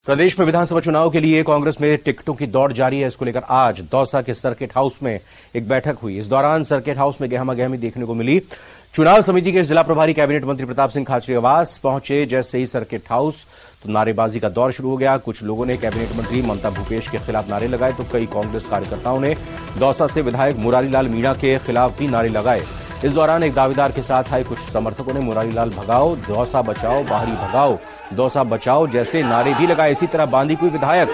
प्रदेश में विधानसभा चुनाव के लिए कांग्रेस में टिकटों की दौड़ जारी है। इसको लेकर आज दौसा के सर्किट हाउस में एक बैठक हुई। इस दौरान सर्किट हाउस में गहमागहमी देखने को मिली। चुनाव समिति के जिला प्रभारी कैबिनेट मंत्री प्रताप सिंह खाचरियावास पहुंचे। जैसे ही सर्किट हाउस तो नारेबाजी का दौर शुरू हो गया। कुछ लोगों ने कैबिनेट मंत्री ममता भूपेश के खिलाफ नारे लगाए तो कई कांग्रेस कार्यकर्ताओं ने दौसा से विधायक मुरारीलाल मीणा के खिलाफ भी नारे लगाए। इस दौरान एक दावेदार के साथ आए कुछ समर्थकों ने मुरारीलाल भगाओ, दौसा बचाओ, बाहरी भगाओ, दौसा बचाओ जैसे नारे भी लगाए। इसी तरह बांदीकुई विधायक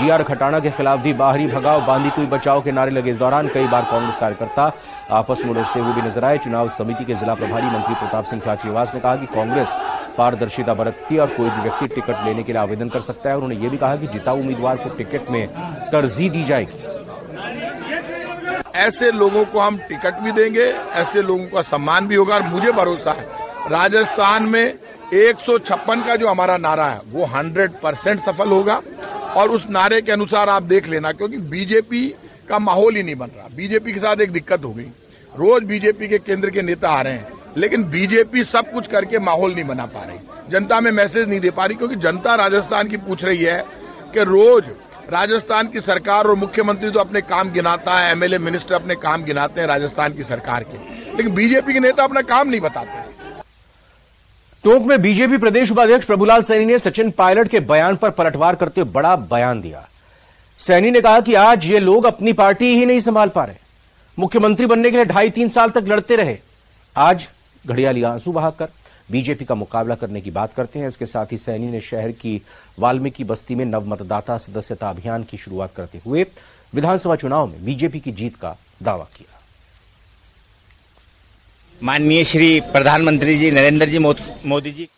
जीआर खटाना के खिलाफ भी बाहरी भगाओ, बांदीकुई बचाओ के नारे लगे। इस दौरान कई बार कांग्रेस कार्यकर्ता आपस में उलझते हुए भी नजर आए। चुनाव समिति के जिला प्रभारी मंत्री प्रताप सिंह खाचरियावास ने कहा कि कांग्रेस पारदर्शिता बरतती है और कोई भी व्यक्ति टिकट लेने के लिए आवेदन कर सकता है। उन्होंने ये भी कहा कि जिताऊ उम्मीदवार को टिकट में तरजीह दी जाएगी। ऐसे लोगों को हम टिकट भी देंगे, ऐसे लोगों का सम्मान भी होगा। और मुझे भरोसा है राजस्थान में 156 का जो हमारा नारा है वो 100% सफल होगा। और उस नारे के अनुसार आप देख लेना, क्योंकि बीजेपी का माहौल ही नहीं बन रहा। बीजेपी के साथ एक दिक्कत हो गई, रोज बीजेपी के केंद्र के नेता आ रहे हैं, लेकिन बीजेपी सब कुछ करके माहौल नहीं बना पा रही, जनता में मैसेज नहीं दे पा रही। क्योंकि जनता राजस्थान की पूछ रही है कि रोज राजस्थान की सरकार और मुख्यमंत्री तो अपने काम गिनाता है, एमएलए मिनिस्टर अपने काम गिनाते हैं राजस्थान की सरकार के, लेकिन बीजेपी के नेता अपना काम नहीं बताते। टोंक में बीजेपी प्रदेश उपाध्यक्ष प्रभुलाल सैनी ने सचिन पायलट के बयान पर पलटवार करते हुए बड़ा बयान दिया। सैनी ने कहा कि आज ये लोग अपनी पार्टी ही नहीं संभाल पा रहे। मुख्यमंत्री बनने के लिए 2.5-3 साल तक लड़ते रहे, आज घड़ियाली आंसू बहाकर बीजेपी का मुकाबला करने की बात करते हैं। इसके साथ ही सैनी ने शहर की वाल्मीकि बस्ती में नव मतदाता सदस्यता अभियान की शुरुआत करते हुए विधानसभा चुनाव में बीजेपी की जीत का दावा किया। माननीय श्री प्रधानमंत्री जी नरेंद्र जी मोदी जी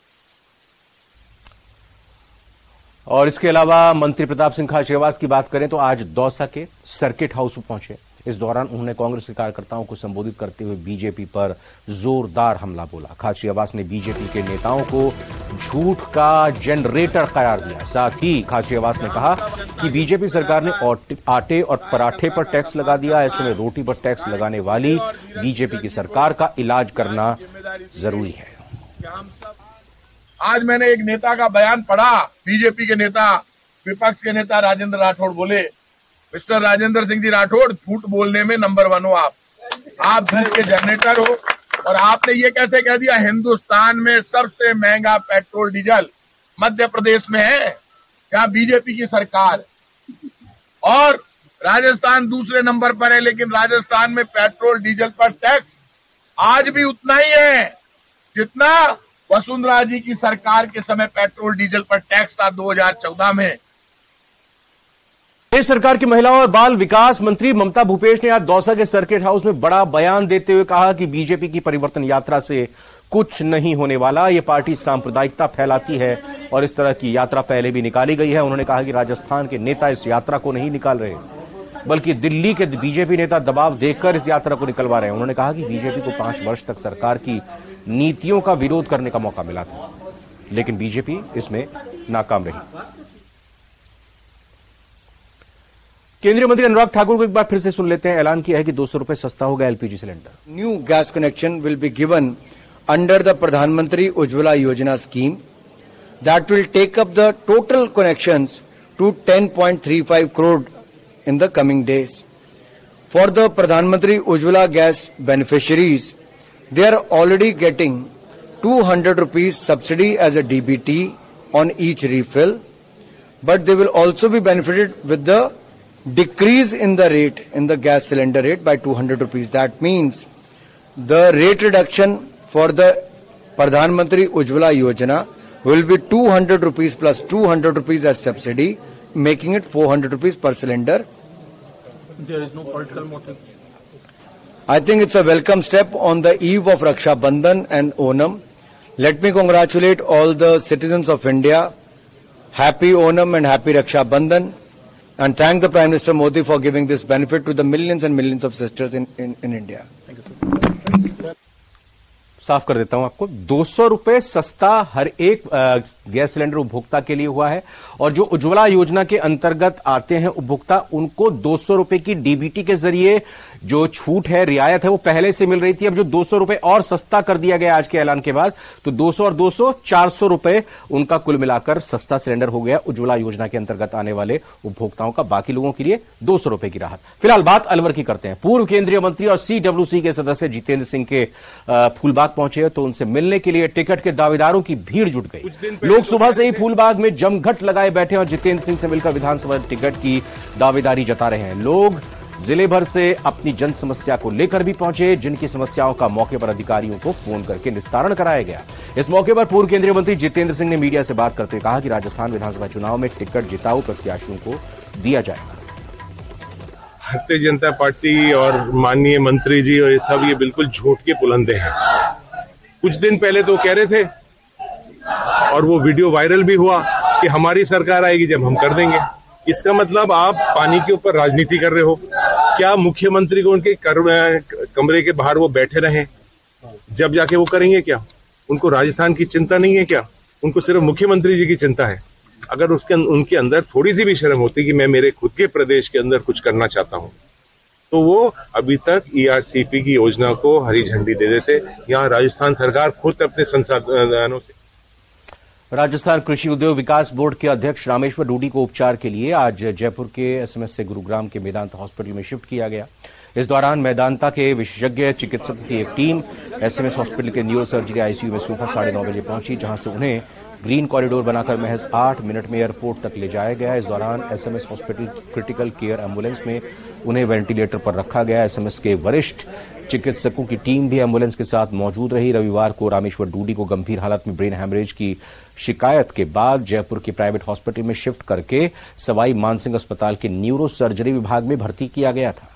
और इसके अलावा मंत्री प्रताप सिंह खाचरियावास की बात करें तो आज दौसा के सर्किट हाउस में पहुंचे। इस दौरान उन्होंने कांग्रेस के कार्यकर्ताओं को संबोधित करते हुए बीजेपी पर जोरदार हमला बोला। खाचरियावास ने बीजेपी के नेताओं को झूठ का जनरेटर करार दिया। साथ ही खाचरियावास ने कहा कि बीजेपी सरकार ने आटे और पराठे पर टैक्स लगा दिया। ऐसे में रोटी पर टैक्स लगाने वाली बीजेपी की सरकार का इलाज करना जरूरी है। आज मैंने एक नेता का बयान पढ़ा, बीजेपी के नेता, विपक्ष के नेता राजेंद्र राठौड़ बोले, मिस्टर राजेंद्र सिंह जी राठौड़, झूठ बोलने में नंबर 1 हो आप झूठ के जनरेटर हो। और आपने ये कैसे कह दिया हिंदुस्तान में सबसे महंगा पेट्रोल डीजल मध्य प्रदेश में है, क्या बीजेपी की सरकार, और राजस्थान दूसरे नंबर पर है, लेकिन राजस्थान में पेट्रोल डीजल पर टैक्स आज भी उतना ही है जितना वसुंधरा जी की सरकार के समय पेट्रोल डीजल पर टैक्स था 2014 में। प्रदेश सरकार की महिला और बाल विकास मंत्री ममता भूपेश ने आज दौसा के सर्किट हाउस में बड़ा बयान देते हुए कहा कि बीजेपी की परिवर्तन यात्रा से कुछ नहीं होने वाला। ये पार्टी सांप्रदायिकता फैलाती है और इस तरह की यात्रा पहले भी निकाली गई है। उन्होंने कहा कि राजस्थान के नेता इस यात्रा को नहीं निकाल रहे, बल्कि दिल्ली के बीजेपी नेता दबाव देकर इस यात्रा को निकलवा रहे हैं। उन्होंने कहा कि बीजेपी को 5 वर्ष तक सरकार की नीतियों का विरोध करने का मौका मिला था, लेकिन बीजेपी इसमें नाकाम रही। केंद्रीय मंत्री अनुराग ठाकुर को एक बार फिर से सुन लेते हैं। ऐलान किया है कि 200 रुपए सस्ता होगा LPG cylinder. New gas connection will be given under the Pradhan Mantri Ujjwala Yojana scheme that will take up the total connections to 10.35 crore in the coming days. For the Pradhan Mantri Ujjwala gas beneficiaries, they are already getting 200 rupees subsidy as a DBT on each refill, but they will also be benefited with the decrease in the rate, in the gas cylinder rate by 200 rupees. That means the rate reduction for the Pradhan Mantri Ujjwala Yojana will be 200 rupees plus 200 rupees as subsidy, making it 400 rupees per cylinder. There is no political motive. I think it's a welcome step on the eve of Raksha Bandhan and Onam. Let me congratulate all the citizens of India. Happy Onam and happy Raksha Bandhan. And thank the Prime Minister Modi for giving this benefit to the millions and millions of sisters in India. Thank you. साफ कर देता हूं आपको, 200 रुपए सस्ता हर एक gas cylinder उपभोक्ता के लिए हुआ है और जो उज्ज्वला योजना के अंतर्गत आते हैं उपभोक्ता, उनको 200 रुपए की डीबीटी के जरिए जो छूट है, रियायत है, वो पहले से मिल रही थी। अब जो 200 रुपए और सस्ता कर दिया गया आज के ऐलान के बाद, तो 200 और 200 400 रुपए उनका कुल मिलाकर सस्ता सिलेंडर हो गया उज्ज्वला योजना के अंतर्गत आने वाले उपभोक्ताओं का। बाकी लोगों के लिए 200 रुपए की राहत। फिलहाल बात अलवर की करते हैं। पूर्व केंद्रीय मंत्री और सीडब्ल्यूसी के सदस्य जितेंद्र सिंह के फूलबाग पहुंचे तो उनसे मिलने के लिए टिकट के दावेदारों की भीड़ जुट गई। लोग सुबह से ही फूलबाग में जमघट लगाए बैठे और जितेंद्र सिंह से मिलकर विधानसभा टिकट की दावेदारी जता रहे हैं। लोग जिले भर से अपनी जन समस्या को लेकर भी पहुंचे, जिनकी समस्याओं का मौके पर अधिकारियों को फोन करके निस्तारण कराया गया। इस मौके पर पूर्व केंद्रीय मंत्री जितेंद्र सिंह ने मीडिया से बात करते हुए कहा कि राजस्थान विधानसभा चुनाव में टिकट जिताऊ प्रत्याशियों को दिया जाएगा। भारतीय जनता पार्टी और माननीय मंत्री जी और ये सब ये बिल्कुल झूठ के पुलंदे हैं। कुछ दिन पहले तो कह रहे थे और वो वीडियो वायरल भी हुआ कि हमारी सरकार आएगी जब हम कर देंगे। इसका मतलब आप पानी के ऊपर राजनीति कर रहे हो। क्या मुख्यमंत्री को उनके कमरे के बाहर वो बैठे रहें जब जाके वो करेंगे क्या? उनको राजस्थान की चिंता नहीं है क्या? उनको सिर्फ मुख्यमंत्री जी की चिंता है। अगर उनके अंदर थोड़ी सी भी शर्म होती कि मैं मेरे खुद के प्रदेश के अंदर कुछ करना चाहता हूं, तो वो अभी तक ERCP की योजना को हरी झंडी दे देते। यहाँ राजस्थान सरकार खुद अपने संसाधनों से। राजस्थान कृषि उद्योग विकास बोर्ड के अध्यक्ष रामेश्वर डूडी को उपचार के लिए आज जयपुर के SMS से गुरुग्राम के मेदांता हॉस्पिटल में शिफ्ट किया गया। इस दौरान मेदांता के विशेषज्ञ चिकित्सकों की एक टीम SMS हॉस्पिटल के न्यूरो सर्जरी ICU में सुबह 9:30 बजे पहुंची, जहां से उन्हें ग्रीन कॉरिडोर बनाकर महज 8 मिनट में एयरपोर्ट तक ले जाया गया। इस दौरान SMS hospital critical care ambulance में उन्हें वेंटिलेटर पर रखा गया। SMS के वरिष्ठ चिकित्सकों की टीम भी एम्बुलेंस के साथ मौजूद रही। रविवार को रामेश्वर डूडी को गंभीर हालत में ब्रेन हैमरेज की शिकायत के बाद जयपुर के प्राइवेट हॉस्पिटल में शिफ्ट करके सवाई मानसिंह अस्पताल के न्यूरो सर्जरी विभाग में भर्ती किया गया था।